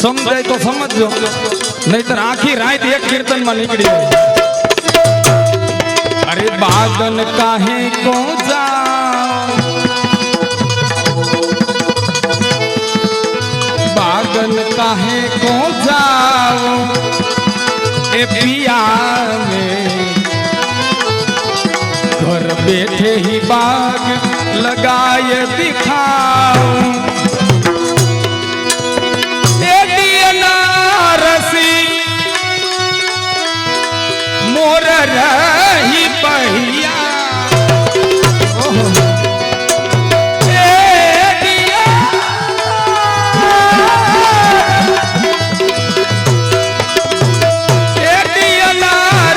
समझाय तो समझो, नहीं तो आखी रात एक कीर्तन में निकली जाए। अरे बागन काहे को जाओ, बागन काहे को जाओ, ए पिया में घर बैठे ही बाग लगाए दिखाओ। मोर रही पहिया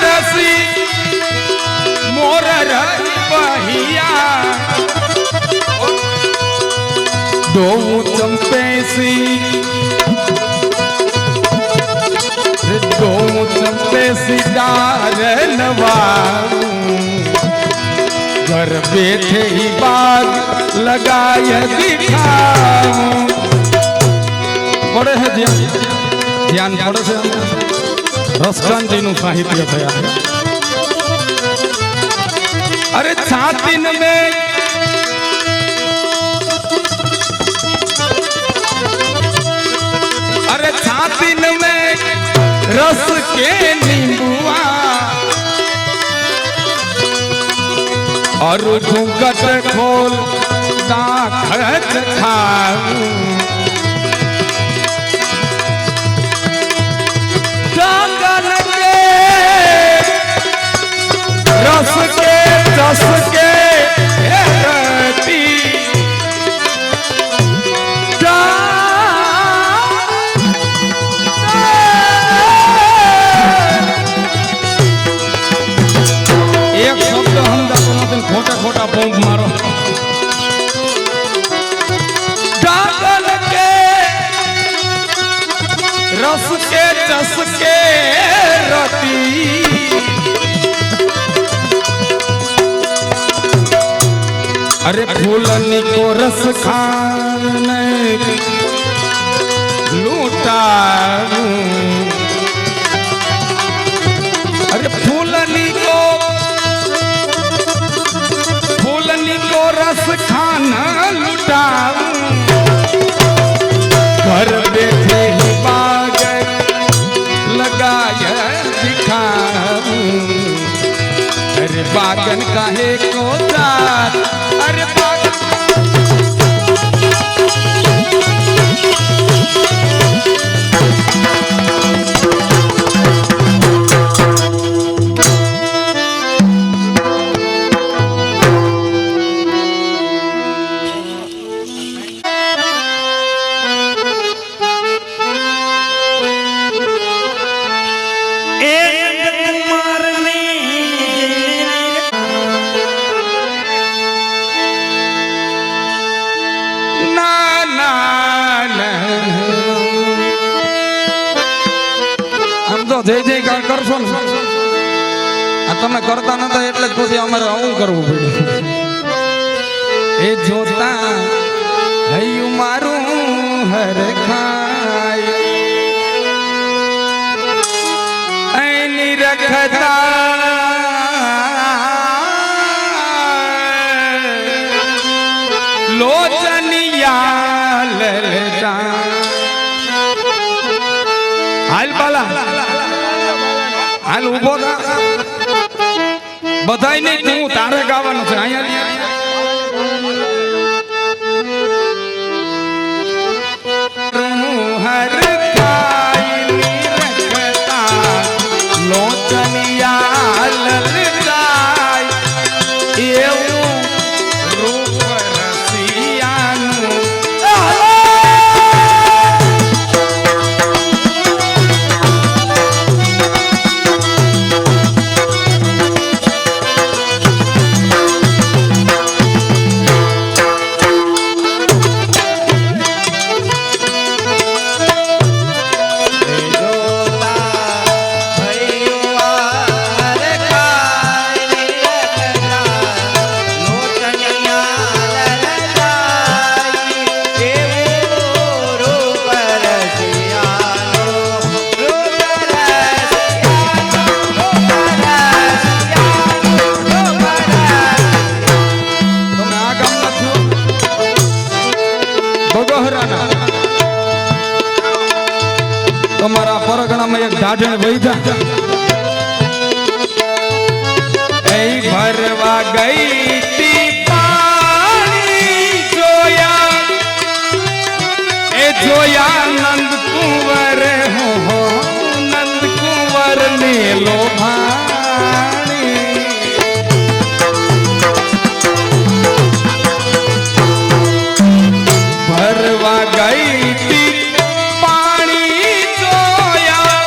रसी मोर रही पहिया दो चंपेसी घर बैठे ही बाग लगाए दिखाऊं। पड़े है ध्यान पड़े से रसकान जी नु साहित्य थया। अरे छातीन में अरे छातीन में रस के नींबुआ और घूंघट खोल दाखत खाऊं। गगन के रस के जस के खोटा खोटा पंप मारो। गगन के रस के जस के रति अरे फूलनी को रस खाने लूटा। अरे फूलनी को रस खाना लुटाऊं। घर बैठे ही बाग लगाया दिखाऊं। अरे बागन काहे को जात, अरे बागन जय जयकार करशो ने आ तमे करता नता એટલે જ પછી અમારે આવું કરવું પડ્યું। એ જોતા હૈયું મારું હર ખાય એની રખતા લોચનિયા લલતા હાલ બાલા हाल उभो था बधाई नहीं तू तारे गावानो छे आया हर कायनी रखता लोचनिया ललताय एवं रूप रसियानु તમારા પરગણામાં એક ઢાઢણ વૈધા એ ભરવા ગઈ તી પાણી જોયા એ જોયા નંદ કુંવર હો નંદ કુંવર ને લોભાણી ભરવા ગઈ તી પાણી જોયા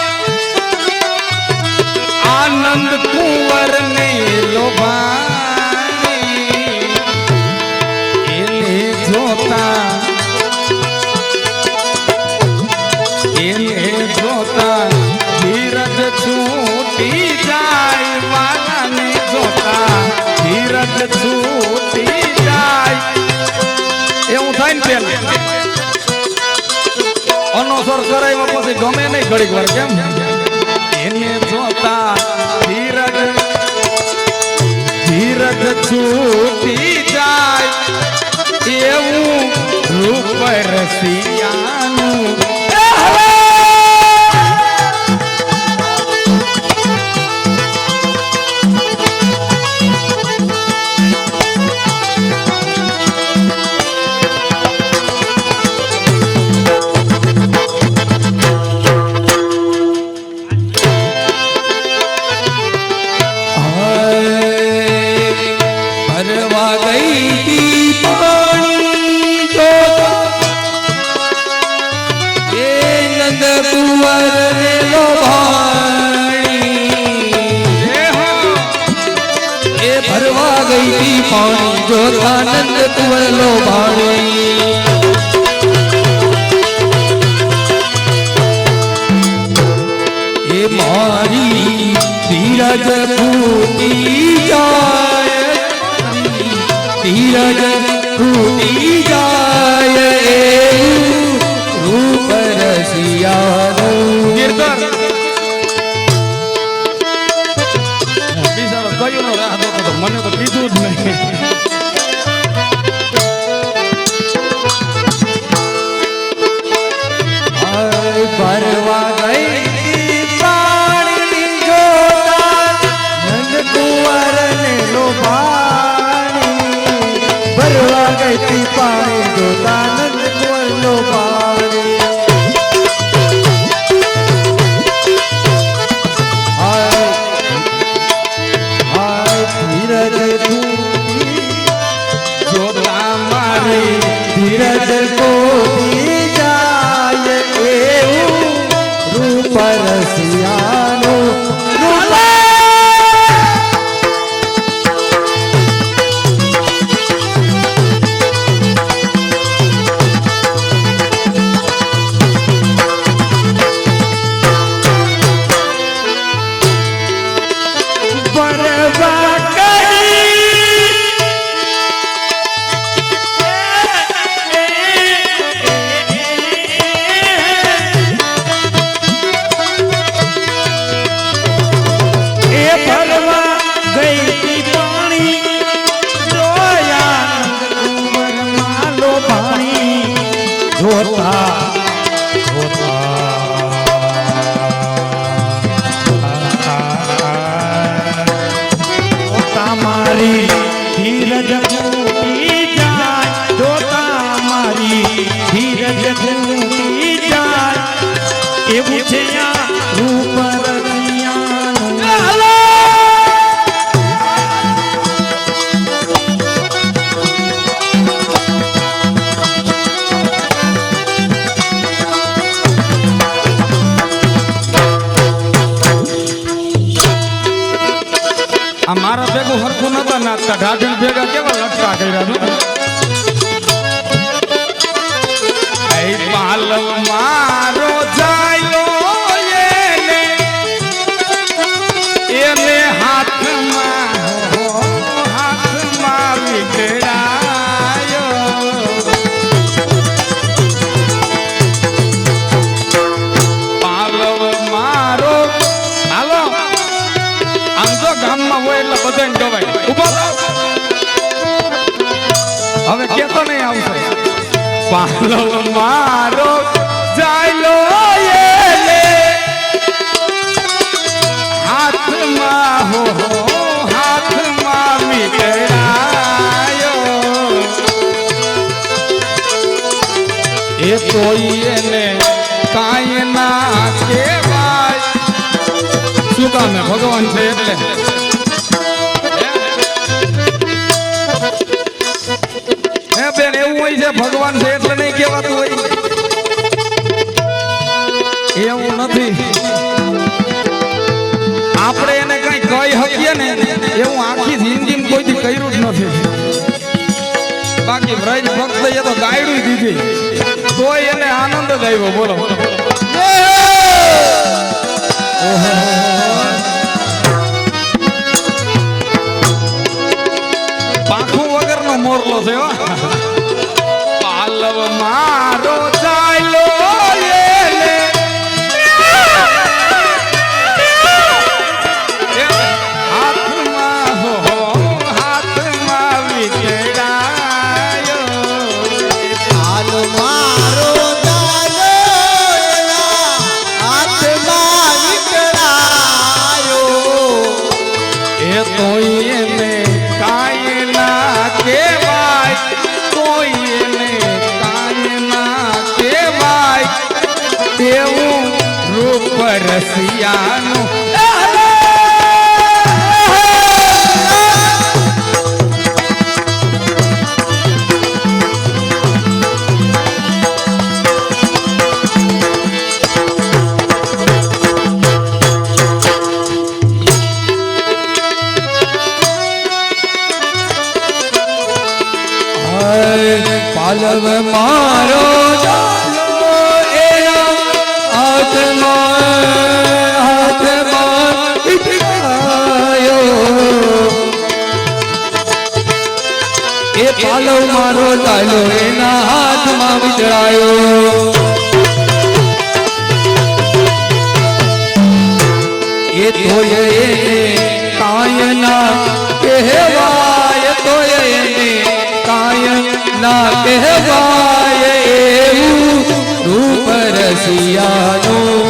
આનંદ કુંવર ને લોભાણી એને જોતા ધીરજ છૂટી જાય વાલાને જોતા ધીરજ છૂટી જાય એવું થાય ને પેન અનોસર કરાયમાં પછી ગમે નહીં ઘડીક વાર કેમ એને જોતા ધીરજ છૂટી જાય એવું રૂપ રસિયાનું पानी जो आनंद कुंवर लोभाणी ये मारी धीरज फूटी जाए धीरज फूटी जाए रूप रसिया મને તો કીધું જ નહીં ભરવા ગઈ પાણી જોતા નંદ કુંવર ને લોભાણી ભરવા ગઈ પાણી જોતા નંદ કુંવર લોભાણી धीरज को जाए रूप रसियानो धीरज फूटी जाए जोता मारी धीरज फूटी जाए એવું છે આ રૂપ રસિયાનું આ મારા ભેગું હરખું નતા નાચતા ઢાઢણ ભેગા કેવા લટકા કર્યા પાલવ મારો જાયલો એને હાથમાં વિખરાયો પાલવ મારો હાલો આમ જો ગામમાં હોય એટલે બધાને ગવાય ઉભા હવે કેતો નહીં આવશે પાલવ મારો જાયલો કાંઈ ના કહેવાય. શું કામે ભગવાન છે એટલે હે બેન એવું હોય છે ભગવાન છે એટલે નહીં કહેવાતું હોય એવું નથી. આપણે એને કઈ કહી શકીએ ને એવું આખી જિંદગી કોઈથી કર્યું જ નથી. બાકી વ્રજ ભક્ત એ તો ગાયડું દીધી તોય એને આનંદ જ આવ્યો. બોલો પાંખું વગરનો મોરલો છે હો. પાલવ મારો ચાલો રસિયાનું પાલવ મારો પાલવ મારો ચાલો એના હાથમાં વિચરાયો. એ તોય એને કાય ના કહેવાય, તોય એને કાય ના કહેવાય એવું રૂપ રસિયાનું.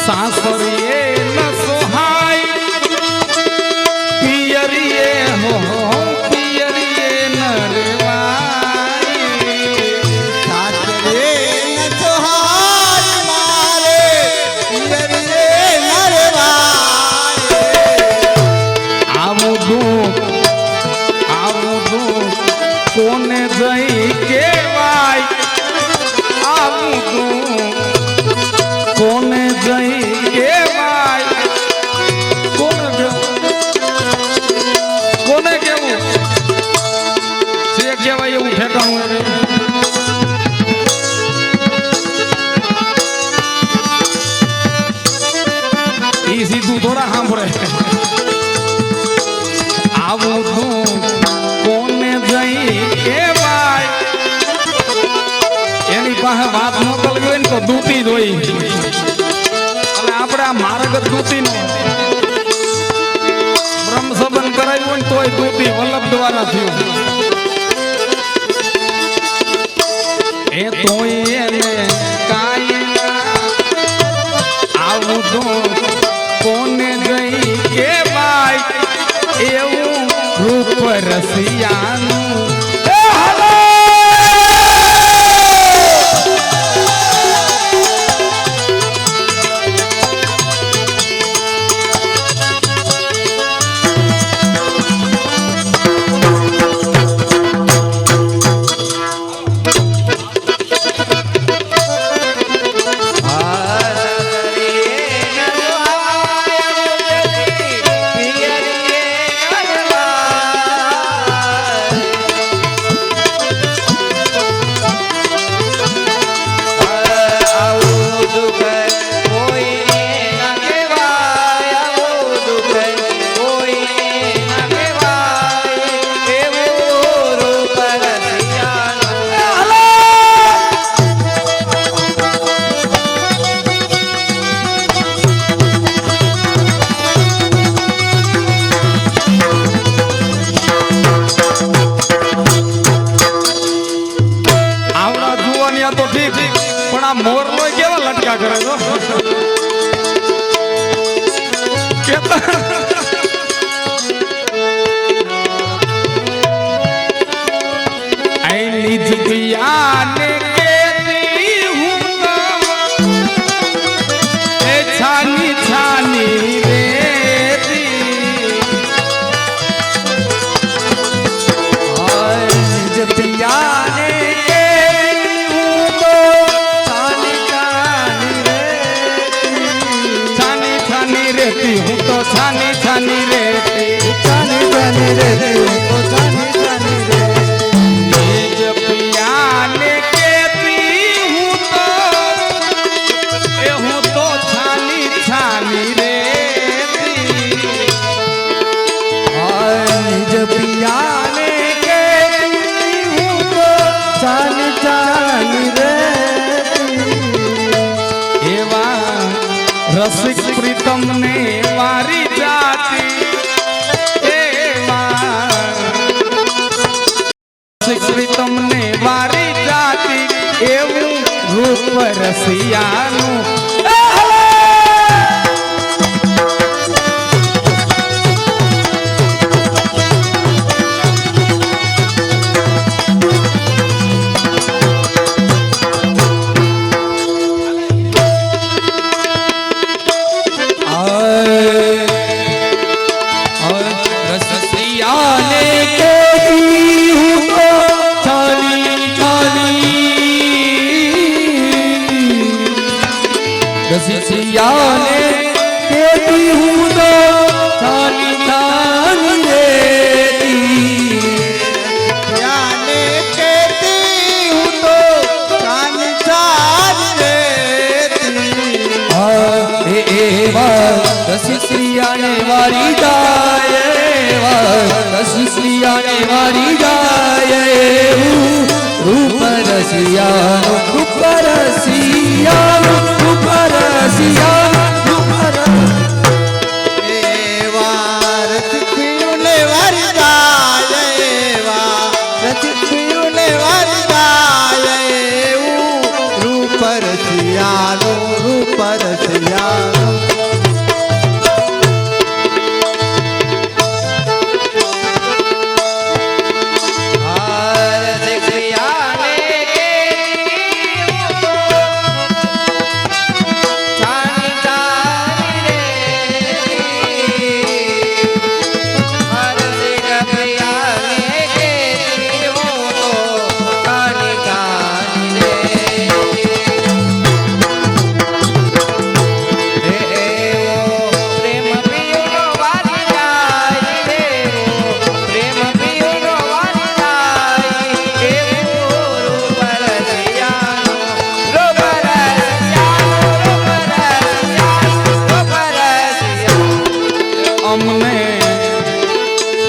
સાસરીએ ન સોહાય પિયરીએ હો પિયરીએ ન રેવાય. સાસરે ન સોહાય મારે પિયરીએ ન રેવાય. આવું દુઃખ કોને જઈ કહેવાય. આવું દુઃખ કોને જઈ કહેવાય. કોને કેવું છે કહેવાય એવું ઠેકાણું એ સીધું થોડા સાંભળે. આવું તું કોને જઈ કહેવાય. એની પાસે વાત મોકલવી હોય ને તો દૂતી જ હોય. આપણે આ માર્ગ દૂતી નો બ્રહ્મ સંબંધ કરાવ્યું હોય ને તોય દૂતી વલ્લભ દ્વારા થયું. એ તોય એને કાંઈ આવું તો કોને જઈ કહેવાય એવું રૂપ રસિયાનું. આ મોરલો કેવા લટકા કરે છો કેતા આઈ નિજ પિયાને કેતી હું તો એ છાની છાની રેતી હાય નિજ પિયાને રેતી હું તો છાની છાની રેતી છાની છાની રેતી હું તો છાની છાની રેતી નિજ પિયાને કેતી હું તો છાની છાની રેતી હાય નિજ પિયાને કેતી હું તો છાની છાની રેતી એવા રસિક પ્રીતમ ને મારી જાતી એવા રસિક પ્રીતમ ને મારી જાતી એવું રૂપ રસિયાનું રસિયાને કેતી હું તો છાની છાની રેતી યાને કેતી હું તો છાની છાની રેતી એવા રસિયાને વારી જાય રસિયાને વારી જાય એવું રૂપ રસિયાનું રૂપ રસિયાનું રૂપ રસિયાનું એવા રસિકપીયુને વારી જાય એવા રસિકપીયુને વારી જાય એવું રૂપ રસિયાનું રૂપ રસિયાનું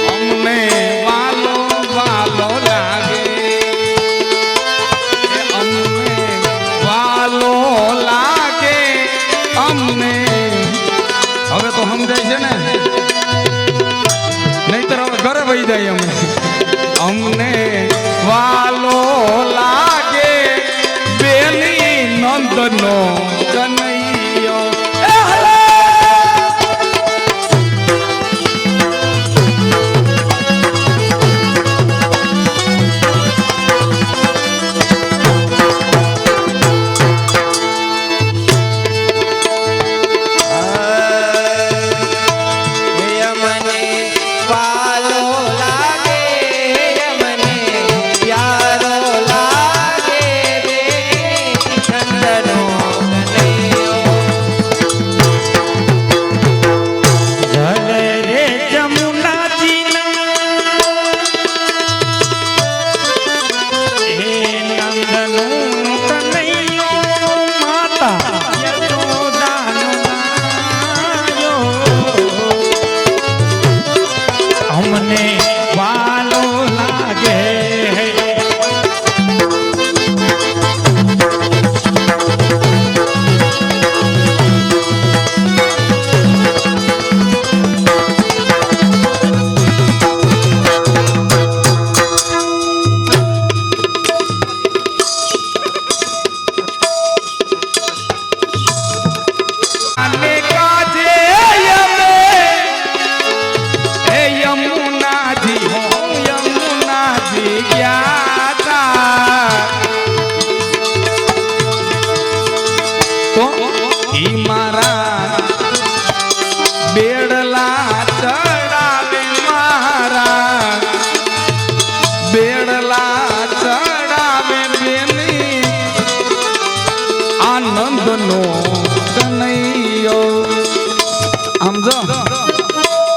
અમને વાલો વાલો લાગે અમને વાલો લાગે અમને હવે તો સમજાય છે ને નહીતર હવે ઘરે વહી જાય અમને વાલો લાગે બેલી નંદનો કનૈયો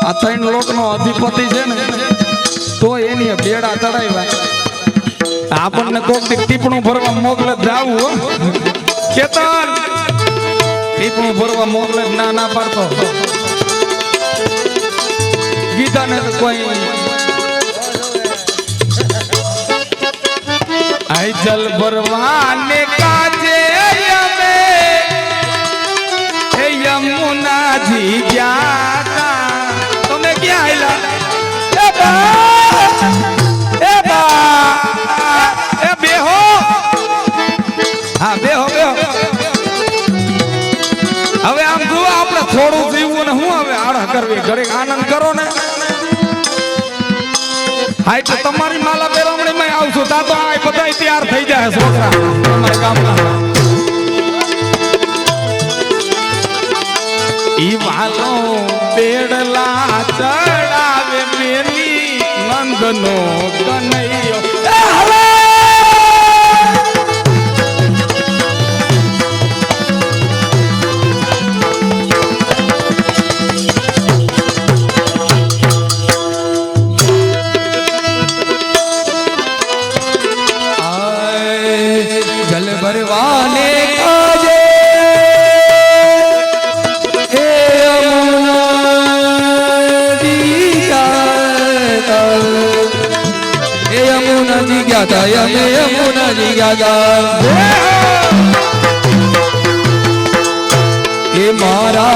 આ ત્રણ લોકનો અધિપતિ છે ને તો એની બેડા ચડાવ્યા આપણને કોક ટીપણું ભરવા મોકલે જાવું હો કેતન ટીપણું ભરવા મોકલે ના ના પાડતો ગીતાને તો કોઈ આઈ જલ ભરવાને કાજે અમે હે યમુનાજી ગયા તમે ક્યાં આયલા એ બેહો હા બેહો બેહો હવે આમ જુઓ આપણે થોડું જીવવું ને હું હવે આળા કરવી ઘડીક આનંદ કરો ને હા એટલે તમારી માલા બેરમણી માં આવશું તા તો આ બધા તૈયાર થઈ જાય છોકરા તમારા ગામના ઈ વાલો બેડલા ચડાવે મેલી નંદનો કનૈયો जल भरवाने काजे हे यमुना जी ज्ञाता यमे यमुना जी ज्ञाता हे मारा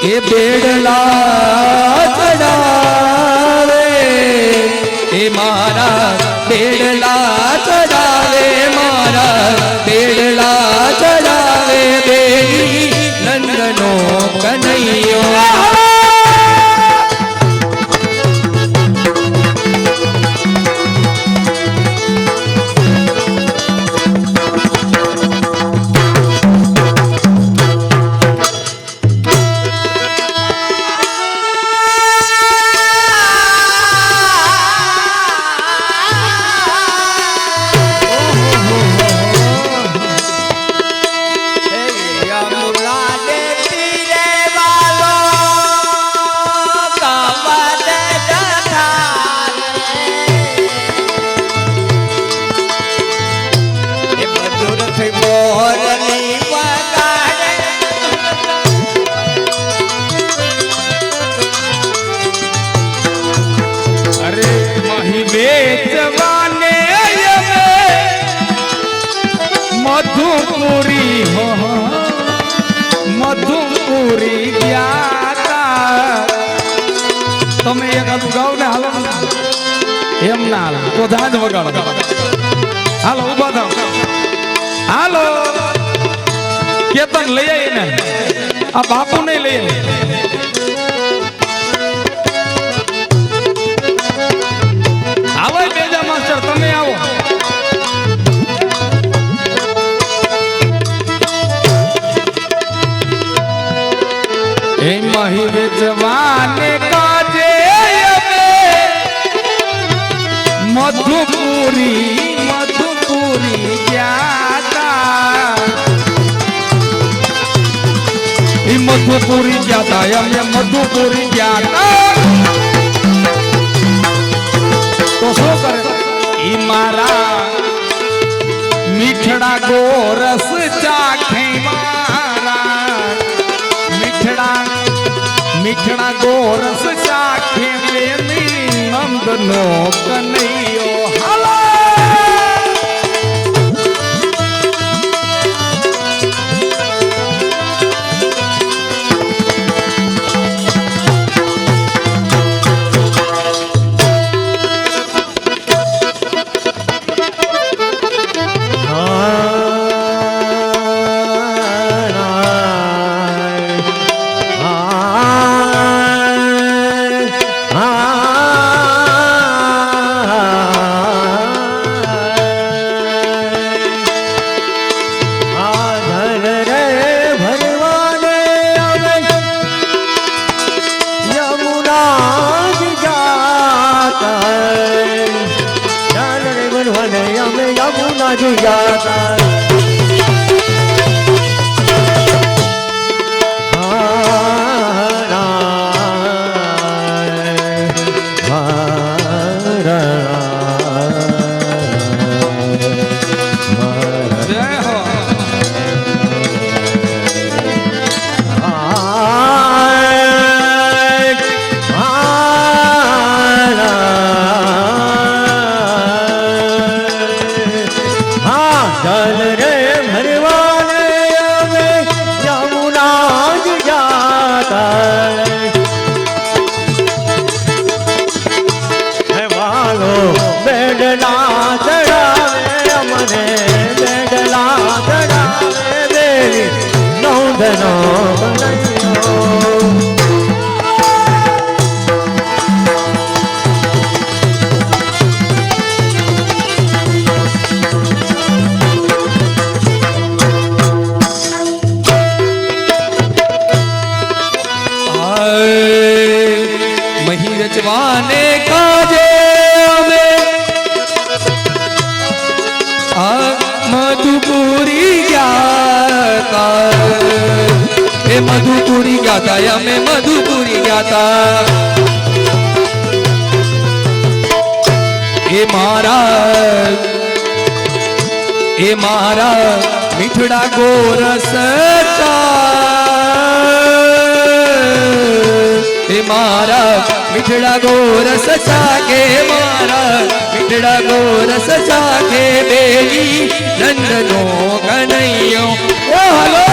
हे बेड़ला चढ़ावे हे मारा बेड़ला चढ़ावे मारा बेड़ला चढ़ावे बेड़ी नंदनो कन्हैयो बेचवाने मधुपुरी हो मधुपुरी ज्ञाता તમે એક આદુ ગાવ ને હાલો એમ ના હાલો તો ધાજ વગાડો હાલો ઉભા થાવ હાલો કેતન લઈ આવી ને આ બાપુ નહીં લઈ આવી આવો બેજા માસ્ટર તમે આવો એ મહી વેચવાને કાજે મધુપુરી મધુપુરી જ્ઞાતા એ મધુપુરી જ્ઞાતા એમ મધુપુરી જ્ઞાતા તો શું કરે ઈ મારા મીઠડા ગોરસ ચાખે મારા મીઠડા ગોરસ ચાખે મેલી નંદનો કનૈયો હાલો મહી રચવાને કાજે અમે આ મધુપુરી ગયા એ મધુપુરી ગયા અમે મધુપુરી ગયા એ મારા મીઠડા ગોરસ એ મારા મીઠડા ગોરસ ચાકે મારા મીઠડા ગોરસ ચાકે બેલી નંદનો કનૈયો ઓ હલો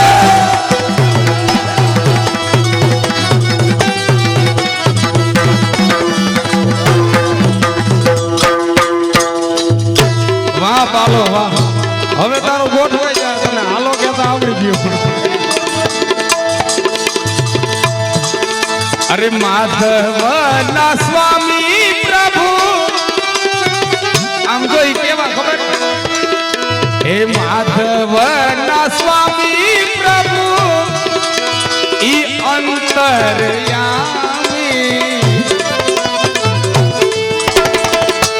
વાહ પાલો વાહ હવે તારું ગોઠવાઈ જાય તને હાલો કેતા આવડી ગયું અરે માધવ ના સ્વામી પ્રભુ આમ જોઈ કેવા ખબર હે માધવ ના સ્વામી પ્રભુ ઈ અંતરયામી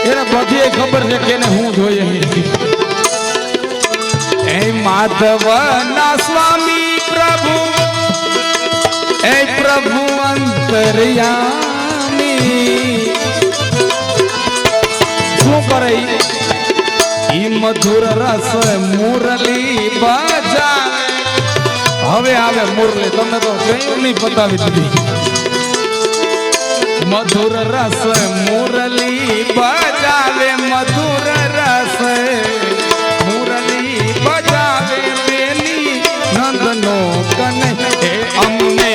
એને બધી ખબર છે કે એને હું જોઈએ હે માધવ ના સ્વામી પ્રભુ હે પ્રભુ અંતરયામી શું કરે ઈ મધુર રસ મુરલી બજાવે હવે આવે મુરલી તમને તો કયું નહીં બતાવી દીધી મધુર રસ મુરલી બજાવે મધુર રસ મુરલી બજાવે બેલી નંદનો કને હે અમને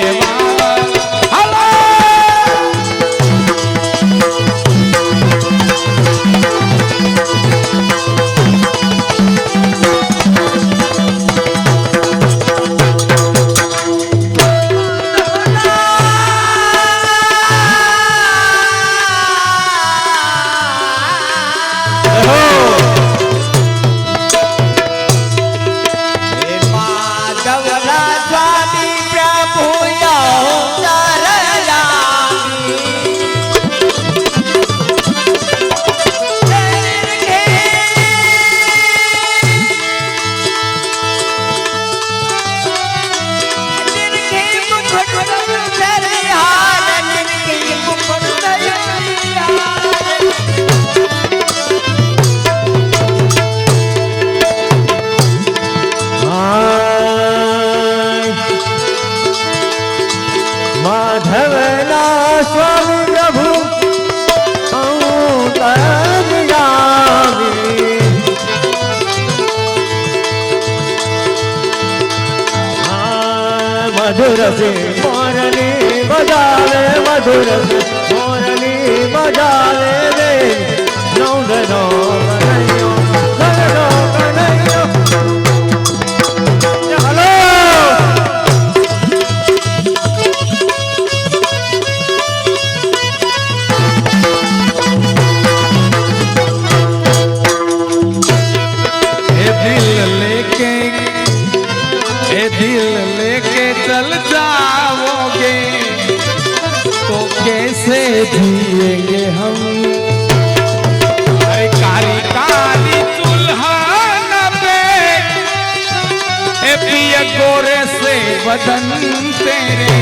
માધવના સ્વામી પ્રભુ અંતરયામી મધુર સે મોરલી બજાવે મધુર સે મોરલી બજાવે રે નંદનો કનૈયો નંદનો કનૈયો હલો दिल लेके चल जाओगे तो कैसे जिएंगे हम अरे काली काली दुल्हन पे ए पिया गोरे से बदन तेरे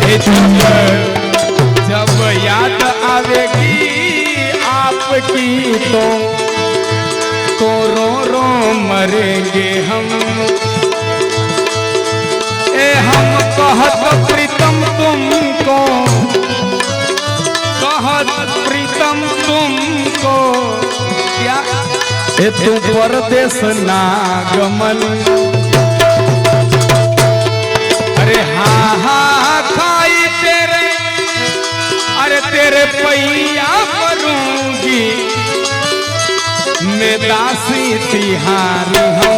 ए जब याद आवेगी आपकी तो रो रो मरेंगे हम ए हम कहत प्रीतम तुमको कहत प्रीतम तुमको क्या ए तू परदेश ना गमन अरे हाँ हाँ खाई तेरे अरे तेरे पैया करूंगी मैं दासी तिहार हूँ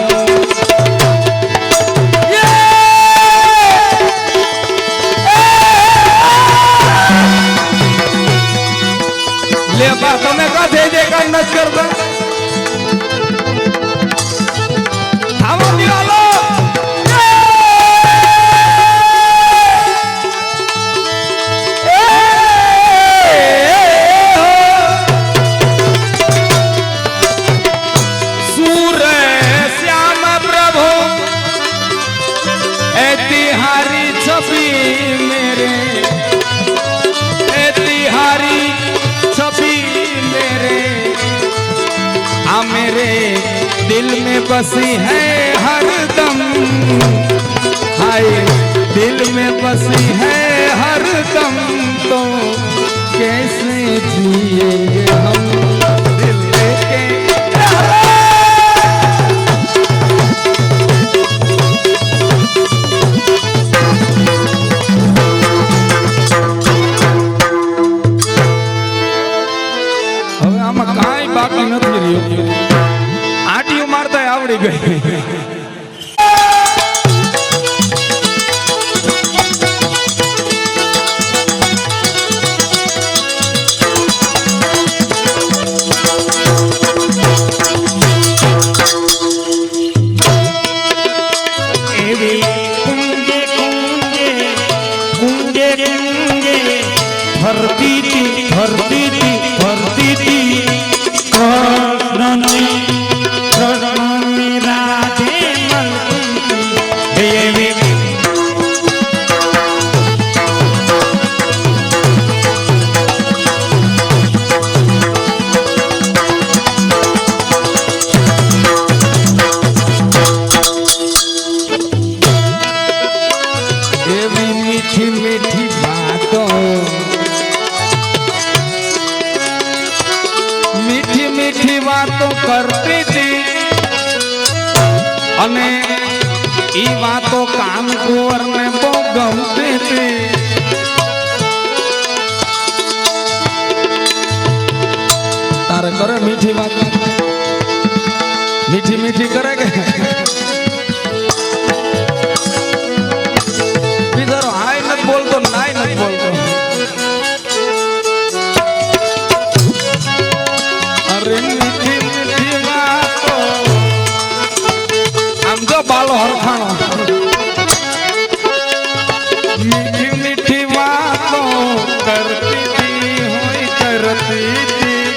ले बा તમે કાથે જે કામ ન કરતા થાવો નિરાલો ये दिल में बसी है हरदम, हाय दिल में बसी है हरदम, तो कैसे जिएंगे हम दिल लेके। હવે આમાં કાંઈ બાકી નથી રહ્યું, આટીઓ મારતા આવડી ગઈ। એવી મીઠી મીઠી વાતો, મીઠી મીઠી વાતો કરતી હતી, અને ઈ વાતો કાનકુંવર ને બહુ ગમતી હતી। તારે કરે મીઠી વાત, મીઠી મીઠી કરે કે બીજારો હાય નથી બોલતો, નાય નથી બોલતો। અરે મીઠી મીઠી વાતો, આમ જો બાલો હરખાણો, મીઠી મીઠી વાતો કરતી હતી, હોય કરતી હતી,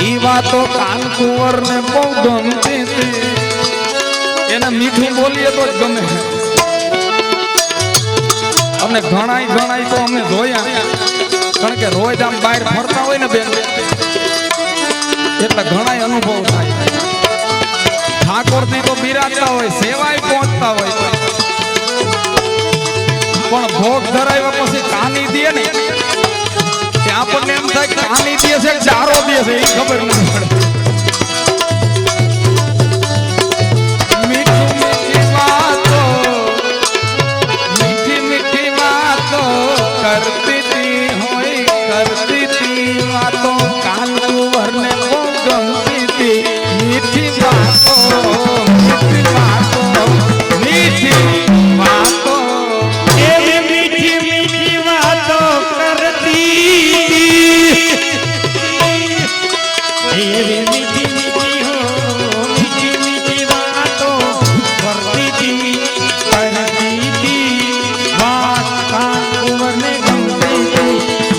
ઈ વાતો કાનકુંવર ને બહુ ગમતી હતી। એને મીઠું બોલીએ તો જ ગમે। અમને ઘણાય તો અમે જોયા, કારણ કે રોજ આમ બહાર ફરતા હોય ને બેન, એટલે ઘણાય અનુભવ થાય। ઠાકોરજી તો બિરાજતા હોય, સેવાય પહોંચતા હોય, પણ ભોગ ધરાવ્યા પછી કાની દે ને, તે આપણને એમ થાય કે કાની દે છે કે ચારો દે છે, એ ખબર નથી પડે। મીઠી મીઠી વાતો, મીઠી મીઠી વાતો કરતી હતી, હોય કરતી હતી, વાતો કાનકુંવર ને બહુ ગમતી હતી। મીઠી વાતો, મીઠી વાતો, મીઠી વાતો, એવી મીઠી મીઠી વાતો કરતી, એવી મીઠી મીઠી હો, મીઠી મીઠી વાતો કરતી, કરતી વાત કાનકુંવર ને ગમતી,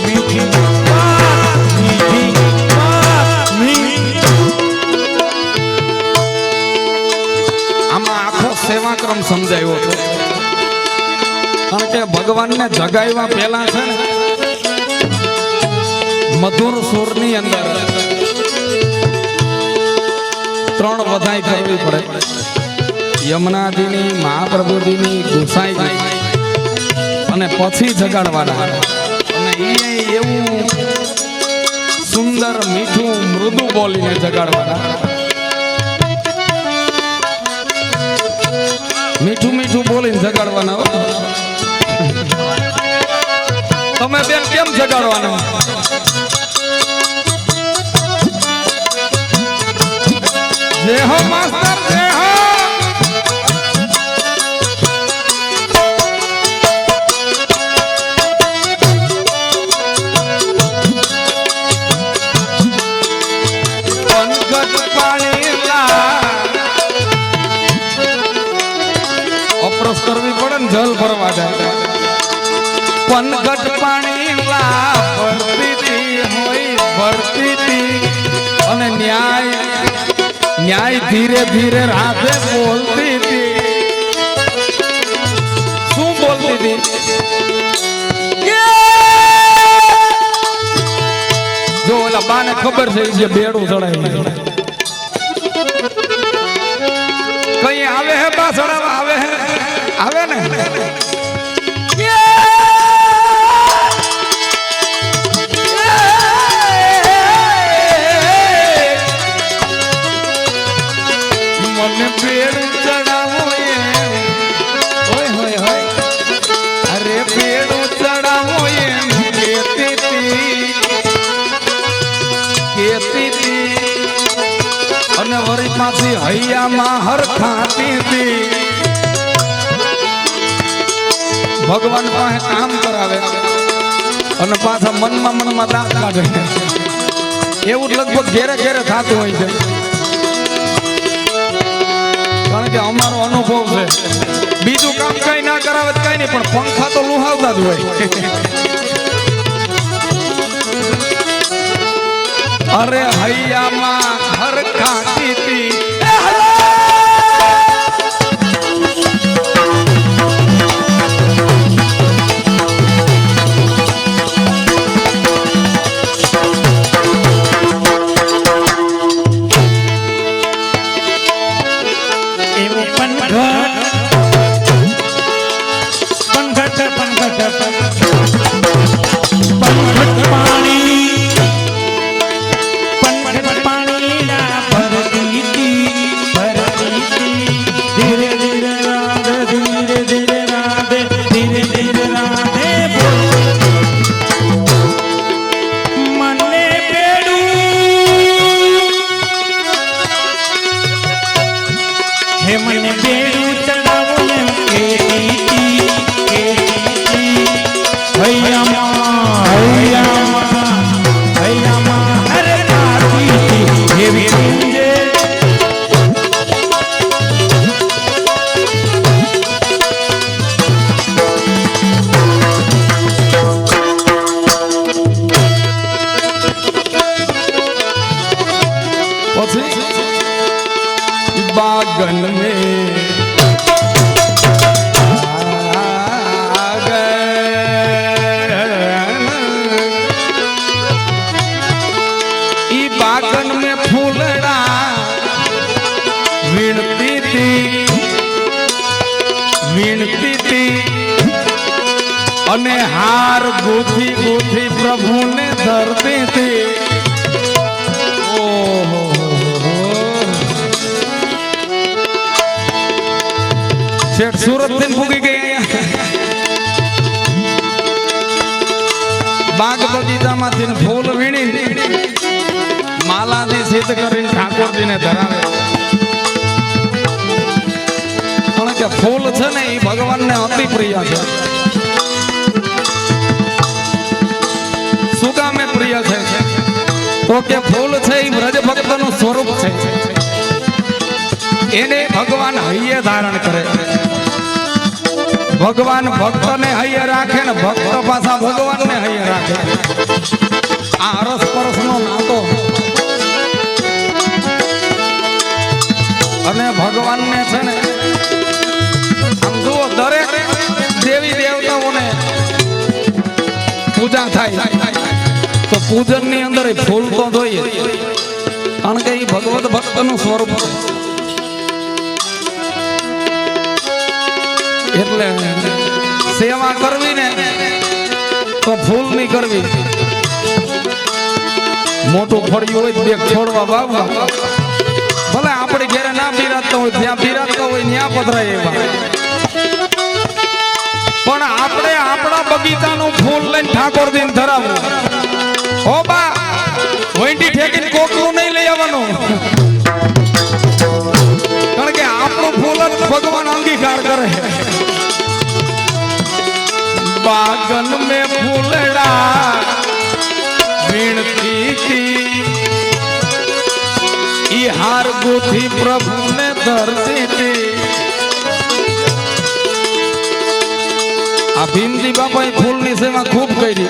મીઠી વાત, મીઠી વાત, આમાં આખો સેવાક્રમ સમજાયો છે। કારણ કે ભગવાનને જગાવ્યા પહેલા છે ને, મધુર સુરની અંદર 3 વધાઈ કરવી પડે, યમુનાજીની, મહાપ્રભુજીની, ગુસાઈજી, અને પછી જગાડવાના। અને એ એવું સુંદર મીઠું મૃદુ બોલીને જગાડવાના। મીઠું મીઠું બોલીને જગાડવાના હો। તમે બેન કેમ જગાડવાના? જય હો માસ્ટર, જય હો। પનગટ પાણીલા અપરસ કરવી પડે ને, જલ ભરવા જાય। પનગટ પાણીલા ભરતી હતી, હોય ભરતી હતી, અને ન્યાય ધીરે ધીરે રાધે બોલતી હતી। શું બોલતી હતી? જો ઓલા બાને ખબર છે જે બેડું ચડાવી, હેરકા સડાવા આવે ને મને પેડ ચડાવો એમ ઓય હોય હોય અરે પેડ ચડાવો એમ કેતી અને વળી પાછી હૈયામાં હરખાતી હતી ભગવાન પાસે કામ કરાવે અને પાછા મનમાં દાંત કાઢે એવું લગભગ ઘેરે ઘેરે થતું હોય છે કારણ કે અમારો અનુભવ છે બીજું કામ કઈ ના કરાવે કઈ નહીં પણ પંખા તો લુહાવતા જ હોય અરે હૈયામાં હરખાતી હતી बागन में बागन में फूलड़ा वीणती थी अने हार गूथी गूथी प्रभु ने धरती थी શેઠ સુરત થી ભૂગી ગઈ બાગ બગીચામાંથી ફૂલ વીણી માલાથી સિદ્ધ કરીને ઠાકોરજીને ધરાવે કારણ કે ફૂલ છે ને એ ભગવાનને અતિ પ્રિય છે શું કામે પ્રિય છે તો કે ફૂલ છે એ વ્રજ ભક્તનું સ્વરૂપ છે એને ભગવાન હૈયે ધારણ કરે ભગવાન ભક્તને હૈયે રાખે ને ભક્ત પાછા ભગવાનને હૈયે રાખે આ અરસ પરસનો નાતો અને ભગવાનને છે ને આમ જુઓ દરેક દેવી દેવતાઓને પૂજા થાય તો પૂજનની અંદર ફૂલ તો જોઈએ કારણ કે એ ભગવત ભક્તનું સ્વરૂપ છે એટલે સેવા કરવી ને તો ફૂલ ની કરવી મોટું ફળિયું હોય બે છોડવા વાવવા ભલે આપણે ઘરે ના બિરાજતા હોય ત્યાં બિરાજતા હોય ત્યાં પધરાય એવા પણ આપણે આપણા બગીચાનું ફૂલ લઈને ઠાકોરજીને ધરાવવું ઓ બા વૈંડી ઠેકીને કોકનું નહીં લઈ આવવાનું કારણ કે આપણું ફૂલ જ ભગવાન અંગીકાર કરે बागन में फूलड़ा वीणती थी ई हार गुथी प्रभु ने धरती थी आ भीमजी बापा फूल ની સેવા ખૂબ કરી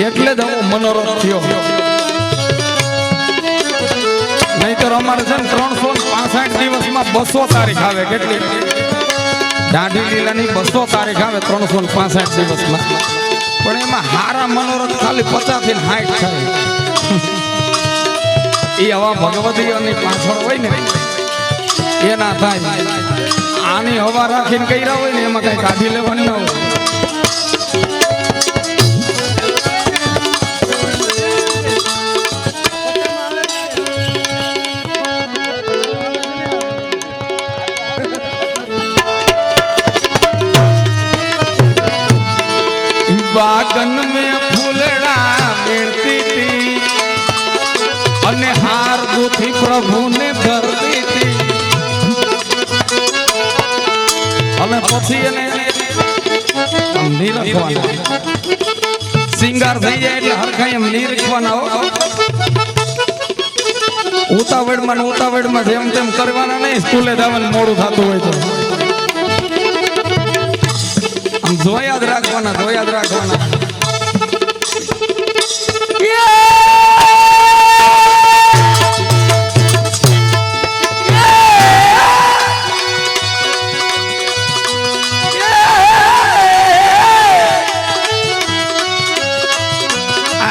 એટલે જ હું મનોરથ થયો નહીતર અમારે છે ને 365 દિવસમાં 200 તારીખ આવે કેટલી દાઢી લીલાની 200 તારીખ આવે 365 દિવસમાં પણ એમાં હારા મનોરથ ખાલી 50 થી 60 થાય એ હવા ભગવતીઓની પાછળ હોય ને એ ના થાય. આની હવા રાખીને કર્યા હોય ને એમાં કઈ કાઢી લેવાની ના હોય. बागन में फूलड़ा मेरती थी અને હાર ગોથી પ્રભુને ધરતી હતી. અમે પછી એને નીરખવાના સિંગાર થઈ જાય એટલે હરખાઈ એમ નીરખવાના હો. ઉતાવળમાં જેમ તેમ કરવાના નહીં. સ્કૂલે જવાનું મોડું થતું હોય તો આમ જોયા જ રાખવાના.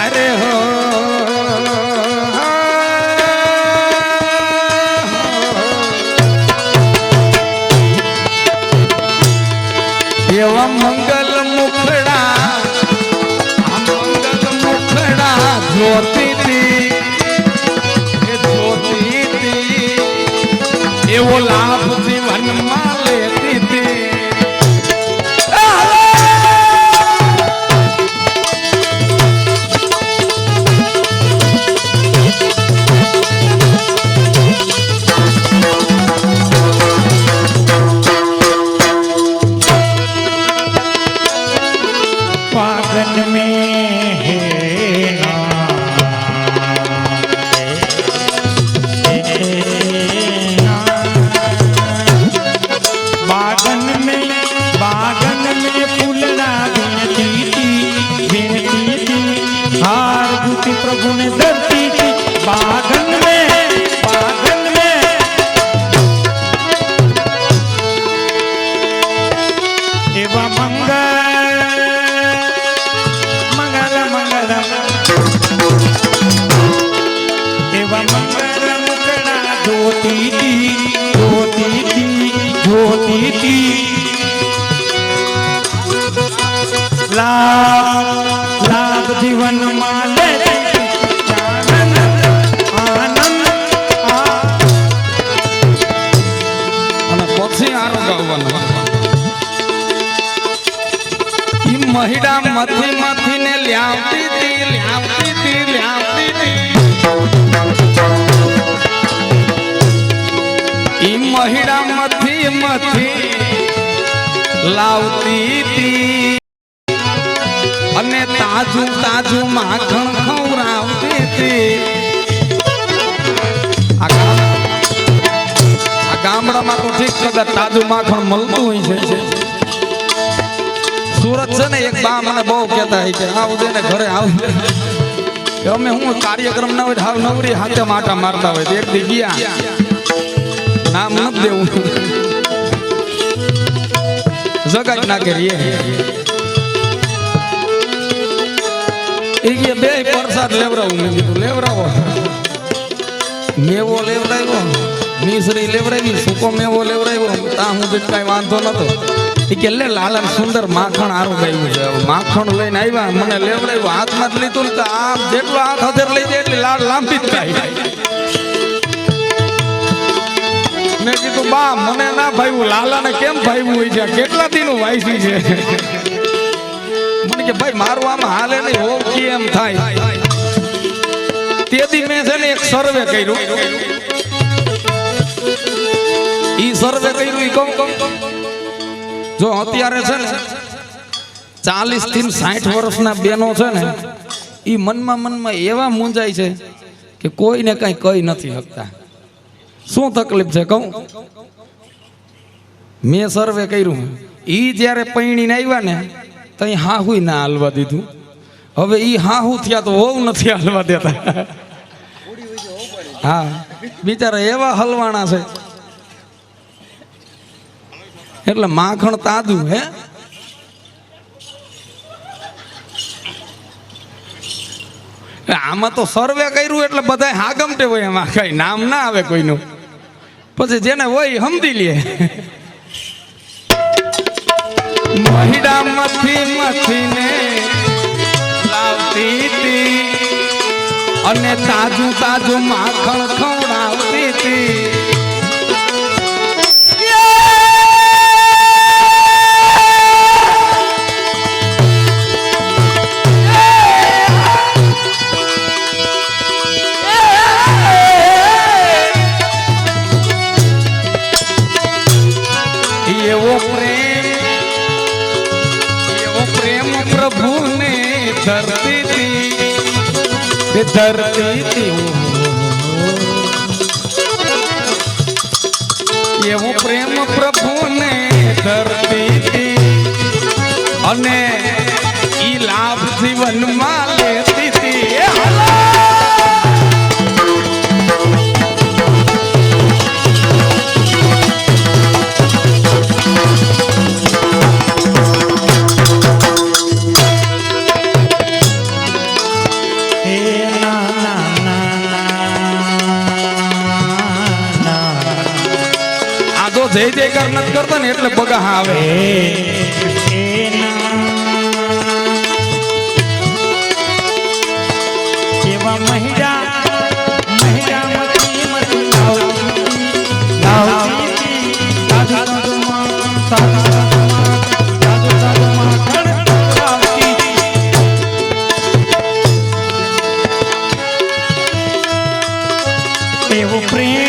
અરે હો એવા મંગલ મુખડા જોતી હતી એવો લાભ જીવનમાં લેતી હતી. पागन में बागन में फूलड़ा बिनती थी हार दूती प्रभु ने धरती थी. बागन में एवा एवा मंगल मुखड़ा धोती थी लाभ जीवन माले आनंद અને પછી આરો ગાવાનું. ઈ મહિડા મથી ને લ્યાવતી હતી. ઈ મહિડા મથી લાવતી હતી અને તાજું માખણ ખવડાવતી હતી. આ ગામડામાં તો ઠીક કદાચ તાજું માખણ મળતું હોય છે. સુરત છે ને એક બા મને બહુ કહેતા હોય કે આવજે ને ઘરે આવજે. અમે હું કાર્યક્રમ ના હોય હાવ નવરી હાથે માટા મારતા હોય તો એક દી ગયા નામ નથી દેવું જગત ના કરીએ એ કે બે પ્રસાદ લેવરાવું. મેં કીધું લેવરાવો. મેવો લેવરાવ્યો, મિશ્રી લેવરાવી, સૂકો મેવો લેવરાવ્યો. ત્યાં હું કઈ વાંધો નતો. એ કે લે લાલન સુંદર માખણ આરું ગાયું છે. માખણ લઈને આવ્યા, મને લેવડાવ્યું, હાથમાં જ લીધું ને આમ જેટલો હાથ હજાર લઈ જાય એટલી લાડ લાંબી જ થાય. મેં કીધું બા મને ના ભાવ્યું, લાલાને કેમ ભાવ્યું હોય છે? કેટલા દીનું વાયસી છે? મને કે ભાઈ મારું આમાં હાલે નહીં, હોવ કેમ થાય? તેથી મેં છે ને એક સર્વે કર્યું. ઈ સર્વે કર્યું ઈ કહું જો અત્યારે છે ને 40 થી 60 વર્ષના બેનો છે ને ઈ મનમાં એવા મૂંઝાય છે કે કોઈને કઈ કહી નથી શકતા. શું તકલીફ છે કહું? મેં સર્વે કર્યું. ઈ જ્યારે પૈણીને આવ્યા ને તઈ હાહુ ના હાલવા દીધું. હવે ઈ હાહુ થયા તો હોવ નથી હાલવા દેતા. હા બિચારા એવા હલવાણા છે. એટલે માખણ તાજું હે. આમાં તો સર્વે કર્યું એટલે બધા હાગમટે હોય, એમાં કઈ નામ ના આવે કોઈનું. પછી જેને હોય સમજી લે મહિડા મથી મથીને લાવતી હતી અને તાજું તાજું માખણ ખવડાવતી હતી એવો પ્રેમ પ્રભુને ધરતી હતી એવો પ્રેમ પ્રભુને ધરતી હતી અને ઈ લાભ જીવનમાં લેતી હતી જય જયકાર નથી કરતો ને એટલે બગા આવે એવા મહિડા મહિડા મતી મતી લાવતી એવો પ્રેમ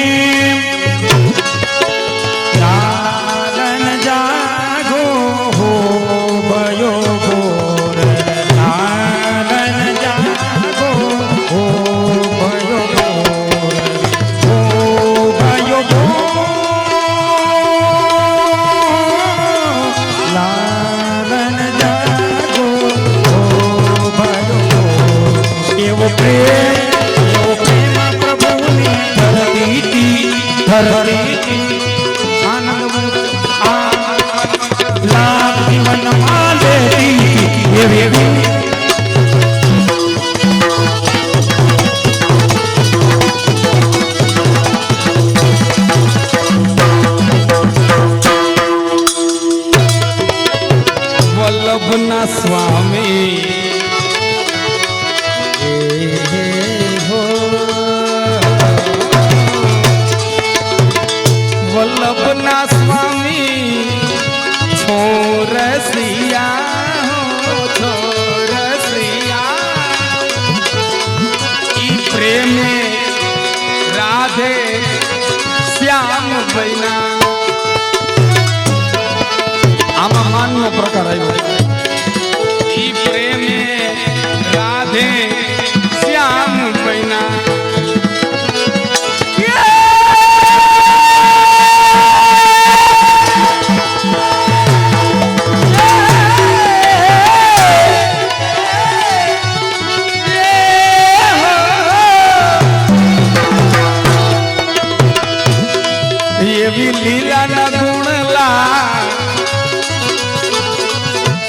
વલ્લભના સ્વામી વલ્લભના સ્વામી છોરસિયા ઈ પ્રેમે રાધે શ્યામ બૈના આમાં માનનો પ્રકાર આવ્યો ઈ પ્રેમે રાધે શ્યામ બૈના એવી લીલા ના ગુણલા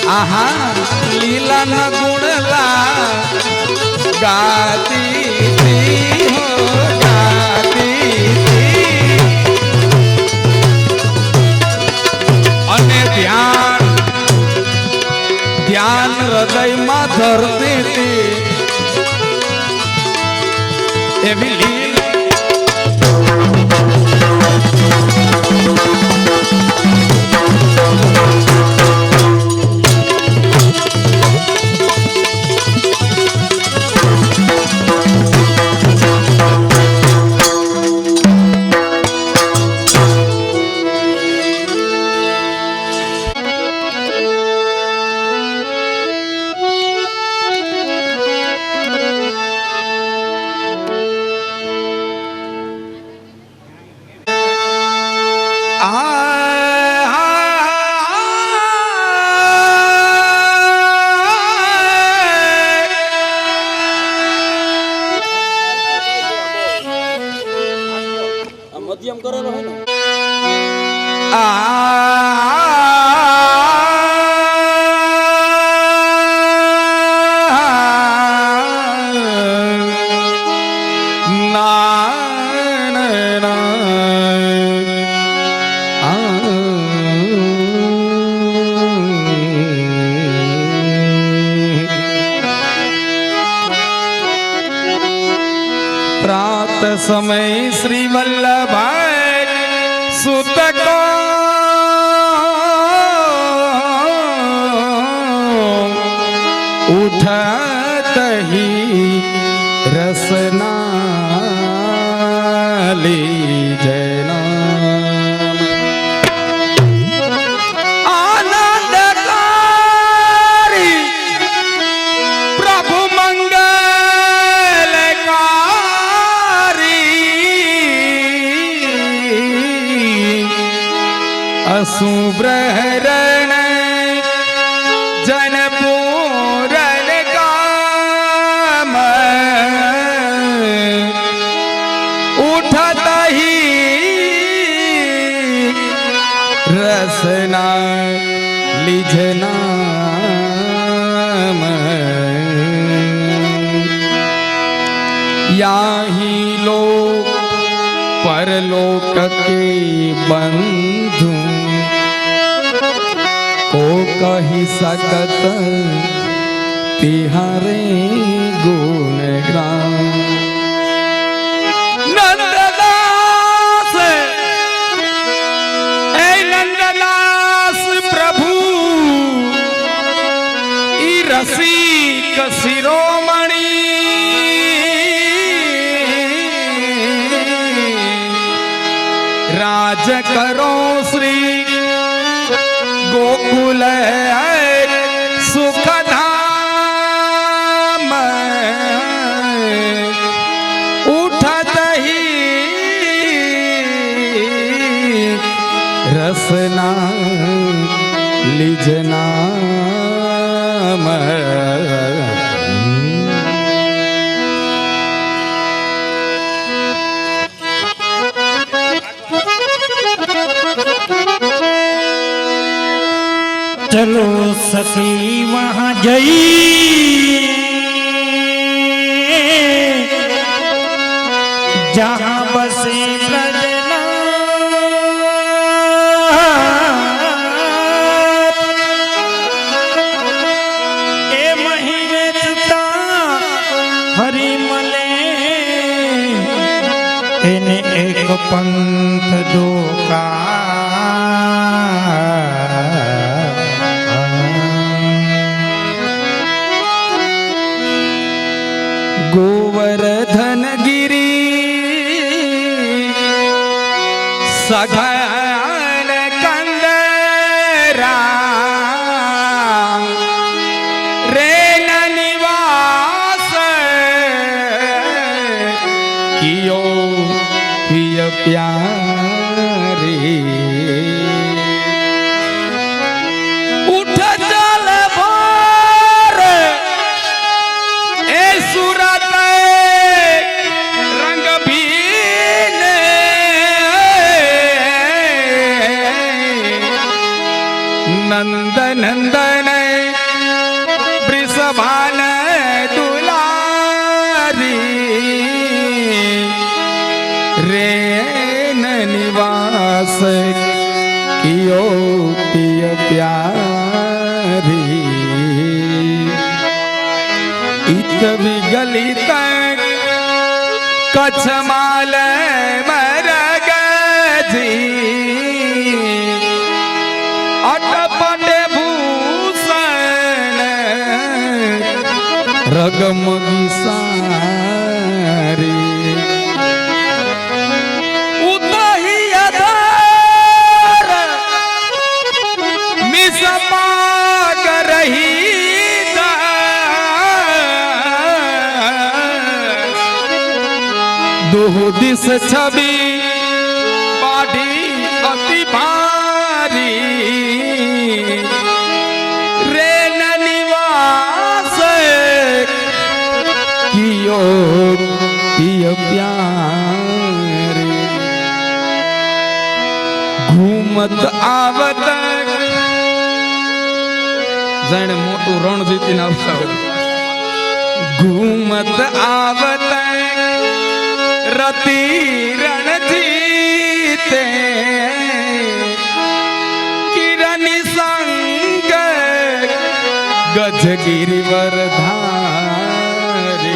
આહા લીલા ના ગુણલા ગાતી અને ધ્યાન હૃદયમાં ધરતી હતી એવી લીલા समय श्री वल्लभाई सुत को उठत ही रसना लीजना आनंदकारी प्रभु मंगलकारी असुब्रहरण जनपूरन काम उठत ही रसना लिझना याही लोक परलोक के बंधु को कही सकत तिहारे गुण गान नंददास ए नंददास प्रभु ई रसिक शिरोमणि राज करो श्री गोकुल सुखधाम उठत ही रसना लिजना चलो सखी वहाँ जई जहाँ बसे ब्रजनाथ ए महीने चुता हरि मले એને એક પંથ દોકા गोवर्धन गिरी सघन कंदरा रेन निवास कियो प्रिय प्यारी उठ चल भोर ए सूरत रंग भीन नंद नंदन वृषभान दुलारी रेन निवास कियो पिय प्यारी इत विगली तक कच्छ माल मरग जी अटपट भूषण रगमगी सारी उतही अधर मिसमाग रही दोह दिस छवि बाढ़ी अति भारी रेन निवास कियो पिय प्यारे घूमत आवत जाने मोटू रण जीती घूमत आवत रति रण जीते किरण संग गज गिरिवर धारे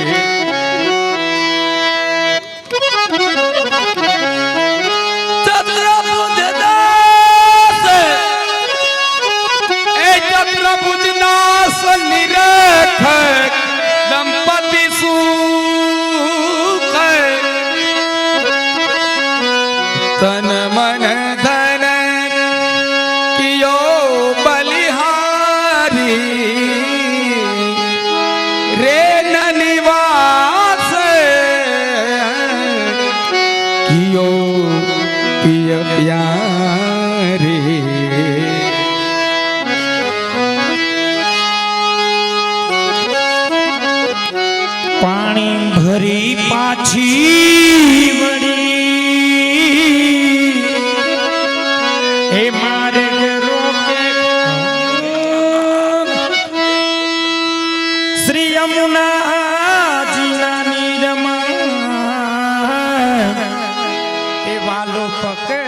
યમુના જીના નીરમાં એ વાલો પકડ